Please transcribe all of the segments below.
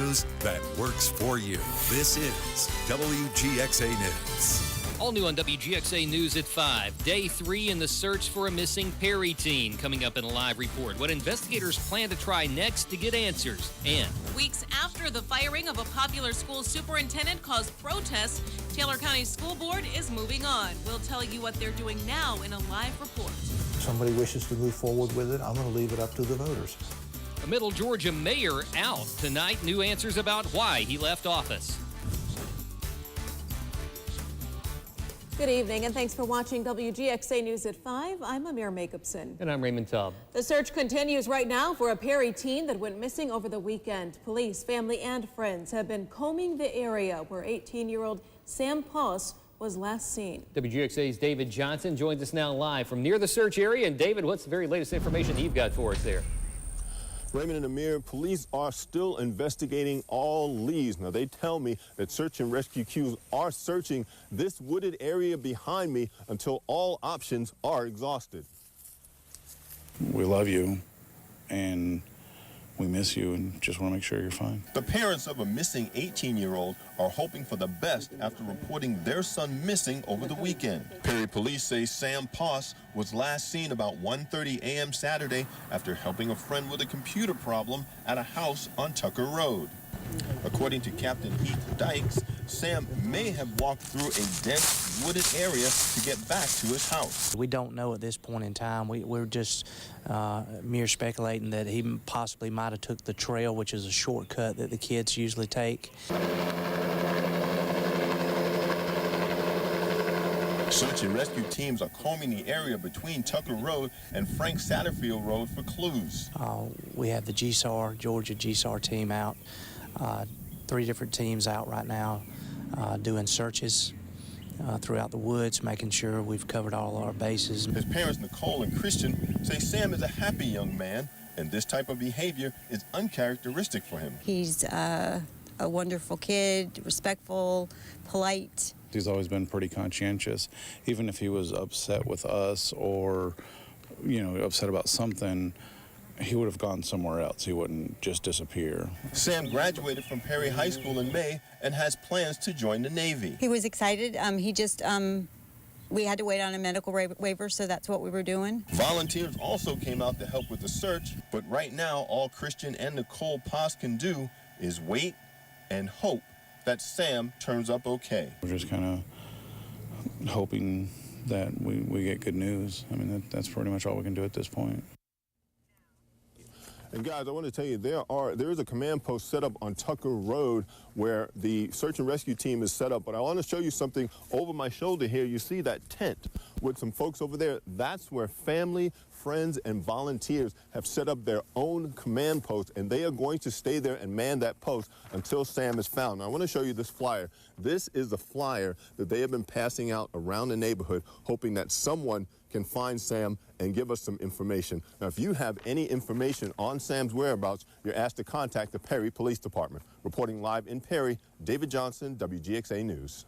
news that works for you. This is WGXA News. All new on WGXA News at 5. Day 3 in the search for a missing Perry teen. Coming up in a live report. What investigators plan to try next to get answers. And weeks after the firing of a popular school superintendent caused protests, Taylor County School Board is moving on. We'll tell you what they're doing now in a live report. If somebody wishes to move forward with it, I'm going to leave it up to the voters. a Middle Georgia mayor out tonight. New answers about why he left office. Good evening, and thanks for watching WGXA News at 5. I'm Amir Jacobson. And I'm Raymond Tubb. The search continues right now for a Perry teen that went missing over the weekend. Police, family, and friends have been combing the area where 18-year-old Sam Poss was last seen. WGXA's David Johnson joins us now live from near the search area. And David, what's the very latest information you've got for us there? Raymond and Amir, police are still investigating all leads. Now, they tell me that search and rescue crews are searching this wooded area behind me until all options are exhausted. We love you, and we miss you, and just want to make sure you're fine. The parents of a missing 18-year-old are hoping for the best after reporting their son missing over the weekend. Perry police say Sam Poss was last seen about 1:30 a.m. Saturday after helping a friend with a computer problem at a house on Tucker Road. According to Captain Heath Dykes, Sam may have walked through a dense wooded area to get back to his house. We don't know at this point in time. We're just mere speculating that he possibly might have took the trail, which is a shortcut that the kids usually take. Search and rescue teams are combing the area between Tucker Road and Frank Satterfield Road for clues. We have the Georgia GSAR team out. 3 different teams out right now doing searches throughout the woods, making sure we've covered all our bases. His parents, Nicole and Christian, say Sam is a happy young man, and this type of behavior is uncharacteristic for him. He's a wonderful kid, respectful, polite. He's always been pretty conscientious. Even if he was upset with us or, upset about something, he would have gone somewhere else. He wouldn't just disappear. Sam graduated from Perry High School in May and has plans to join the Navy. He was excited. We had to wait on a medical waiver, so that's what we were doing. Volunteers also came out to help with the search, but right now all Christian and Nicole Poss can do is wait and hope that Sam turns up okay. We're just kind of hoping that we get good news. I mean, that's pretty much all we can do at this point. And guys, I want to tell you, there is a command post set up on Tucker Road where the search and rescue team is set up. But I want to show you something over my shoulder here. You see that tent with some folks over there. That's where family, friends, and volunteers have set up their own command post, and they are going to stay there and man that post until Sam is found. Now, I want to show you this flyer. This is the flyer that they have been passing out around the neighborhood, hoping that someone can find Sam and give us some information. Now, if you have any information on Sam's whereabouts, you're asked to contact the Perry Police Department. Reporting live in Perry, David Johnson, WGXA News.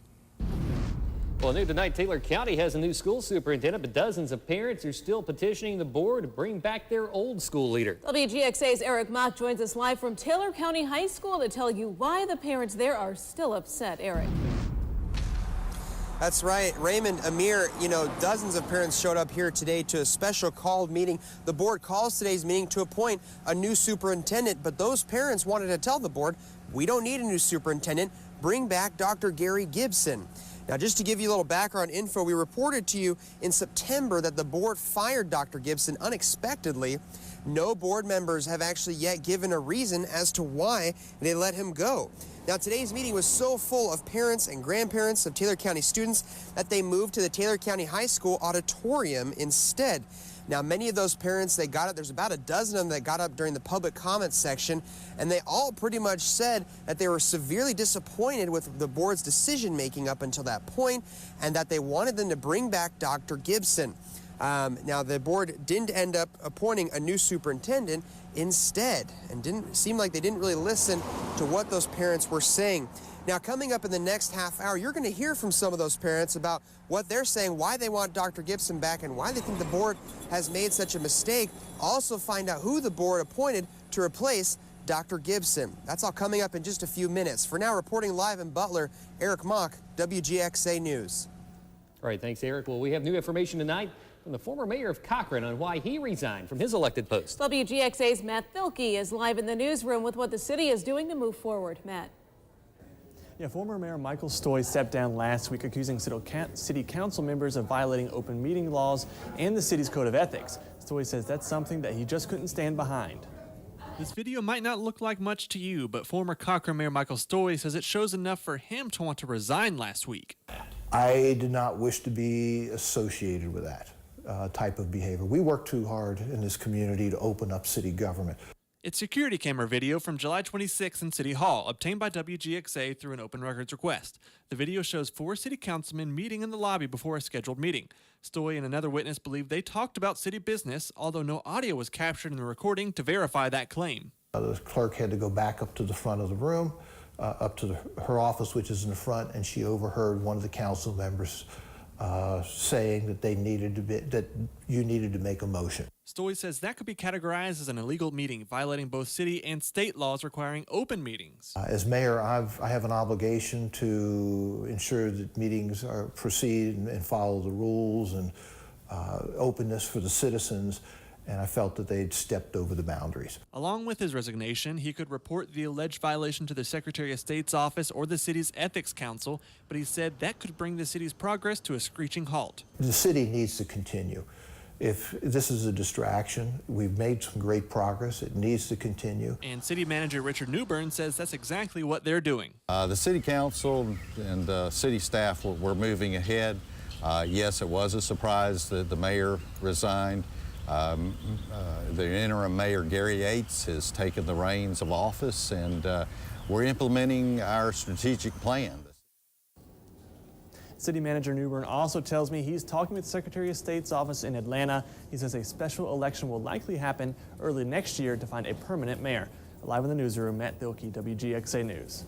Well, new tonight, Taylor County has a new school superintendent, but dozens of parents are still petitioning the board to bring back their old school leader. WGXA's Eric Mock joins us live from Taylor County High School to tell you why the parents there are still upset. Eric. That's right, Raymond, Amir, dozens of parents showed up here today to a special called meeting. The board calls today's meeting to appoint a new superintendent, but those parents wanted to tell the board, we don't need a new superintendent, bring back Dr. Gary Gibson. Now, just to give you a little background info, we reported to you in September that the board fired Dr. Gibson unexpectedly. No board members have actually yet given a reason as to why they let him go. Now, today's meeting was so full of parents and grandparents of Taylor County students that they moved to the Taylor County High School auditorium instead. Now, many of those parents, they got up, there's about a dozen of them that got up during the public comments section, and they all pretty much said that they were severely disappointed with the board's decision-making up until that point, and that they wanted them to bring back Dr. Gibson. Now, the board didn't end up appointing a new superintendent instead, and didn't seem like they didn't really listen to what those parents were saying. Now, coming up in the next half hour, you're going to hear from some of those parents about what they're saying, why they want Dr. Gibson back, and why they think the board has made such a mistake. Also find out who the board appointed to replace Dr. Gibson. That's all coming up in just a few minutes. For now, reporting live in Butler, Eric Mock, WGXA News. All right, thanks, Eric. Well, we have new information tonight from the former mayor of Cochran on why he resigned from his elected post. WGXA's Matt Thilke is live in the newsroom with what the city is doing to move forward. Matt. Yeah, former Mayor Michael Stoy stepped down last week, accusing city council members of violating open meeting laws and the city's code of ethics. Stoy says that's something that he just couldn't stand behind. This video might not look like much to you, but former Cochran Mayor Michael Stoy says it shows enough for him to want to resign last week. I did not wish to be associated with that type of behavior. We work too hard in this community to open up city government. It's security camera video from July 26th in City Hall, obtained by WGXA through an open records request. The video shows 4 city councilmen meeting in the lobby before a scheduled meeting. Stoy and another witness believe they talked about city business, although no audio was captured in the recording to verify that claim. The clerk had to go back up to the front of the room, up to her office, which is in the front, and she overheard one of the council members saying that you needed to make a motion. Stoy says that could be categorized as an illegal meeting, violating both city and state laws requiring open meetings. As mayor, I have an obligation to ensure that meetings proceed and follow the rules and openness for the citizens, and I felt that they'd stepped over the boundaries. Along with his resignation, he could report the alleged violation to the Secretary of State's office or the city's Ethics Council, but he said that could bring the city's progress to a screeching halt. The city needs to continue. If this is a distraction, we've made some great progress. It needs to continue. And City Manager Richard Newbern says that's exactly what they're doing. The City Council and city staff were moving ahead. Yes, it was a surprise that the mayor resigned. The interim mayor, Gary Yates, has taken the reins of office, and we're implementing our strategic plan. City Manager Newbern also tells me he's talking with the Secretary of State's office in Atlanta. He says a special election will likely happen early next year to find a permanent mayor. Live in the newsroom, Matt Thilke, WGXA News.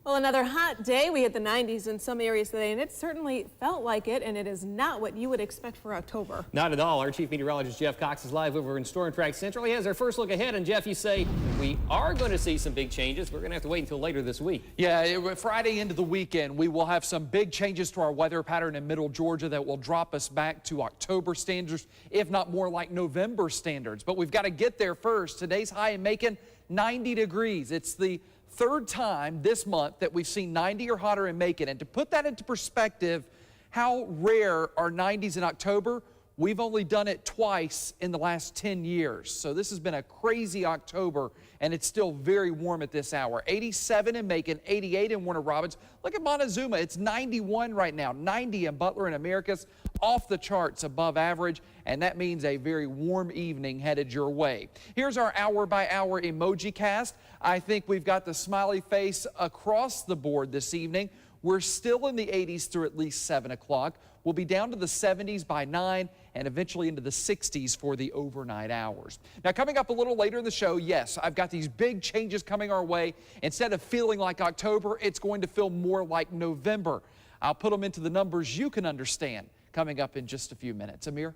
Well, another hot day. We hit the 90s in some areas today, and it certainly felt like it, and it is not what you would expect for October. Not at all. Our chief meteorologist, Jeff Cox, is live over in Storm Track Central. He has our first look ahead, and Jeff, you say we are going to see some big changes. We're going to have to wait until later this week. Yeah, Friday into the weekend, we will have some big changes to our weather pattern in middle Georgia that will drop us back to October standards, if not more like November standards. But we've got to get there first. Today's high in Macon, 90 degrees. It's the third time this month that we've seen 90 or hotter in Macon. And to put that into perspective, how rare are 90s in October? We've only done it twice in the last 10 years. So this has been a crazy October, and it's still very warm at this hour. 87 in Macon, 88 in Warner Robins. Look at Montezuma, it's 91 right now. 90 in Butler and Americus, off the charts, above average, and that means a very warm evening headed your way. Here's our hour-by-hour emoji cast. I think we've got the smiley face across the board this evening. We're still in the 80s through at least 7 o'clock. We'll be down to the 70s by 9 and eventually into the 60s for the overnight hours. Now, coming up a little later in the show, yes, I've got these big changes coming our way. Instead of feeling like October, it's going to feel more like November. I'll put them into the numbers you can understand coming up in just a few minutes. Amir?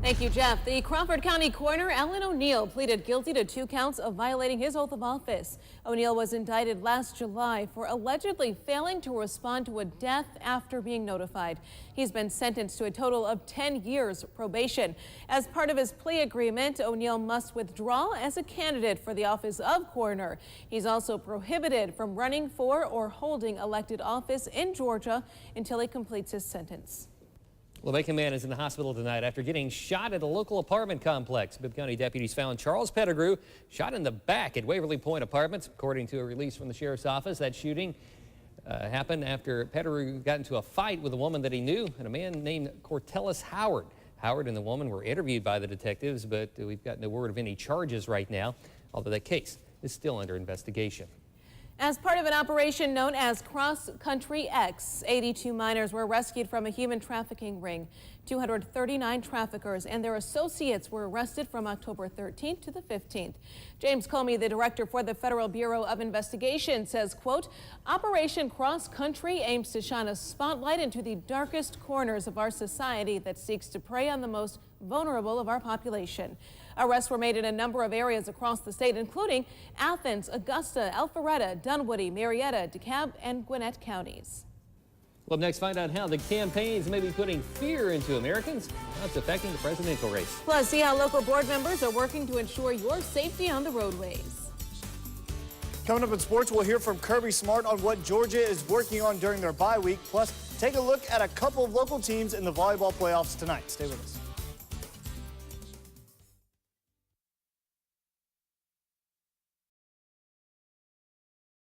Thank you, Jeff. The Crawford County Coroner Alan O'Neill pleaded guilty to 2 counts of violating his oath of office. O'Neill was indicted last July for allegedly failing to respond to a death after being notified. He's been sentenced to a total of 10 years probation. As part of his plea agreement, O'Neill must withdraw as a candidate for the office of coroner. He's also prohibited from running for or holding elected office in Georgia until he completes his sentence. Well, Macon man is in the hospital tonight after getting shot at a local apartment complex. Bibb County deputies found Charles Pettigrew shot in the back at Waverly Point Apartments. According to a release from the sheriff's office, that shooting happened after Pettigrew got into a fight with a woman that he knew and a man named Cortellis Howard. Howard and the woman were interviewed by the detectives, but we've got no word of any charges right now, although that case is still under investigation. As part of an operation known as Cross Country X, 82 minors were rescued from a human trafficking ring. 239 traffickers and their associates were arrested from October 13th to the 15th. James Comey, the director for the Federal Bureau of Investigation, says, quote, Operation Cross Country aims to shine a spotlight into the darkest corners of our society that seeks to prey on the most vulnerable of our population. Arrests were made in a number of areas across the state, including Athens, Augusta, Alpharetta, Dunwoody, Marietta, DeKalb, and Gwinnett counties. Well, up next, find out how the campaigns may be putting fear into Americans, how it's affecting the presidential race. Plus, see how local board members are working to ensure your safety on the roadways. Coming up in sports, we'll hear from Kirby Smart on what Georgia is working on during their bye week. Plus, take a look at a couple of local teams in the volleyball playoffs tonight. Stay with us.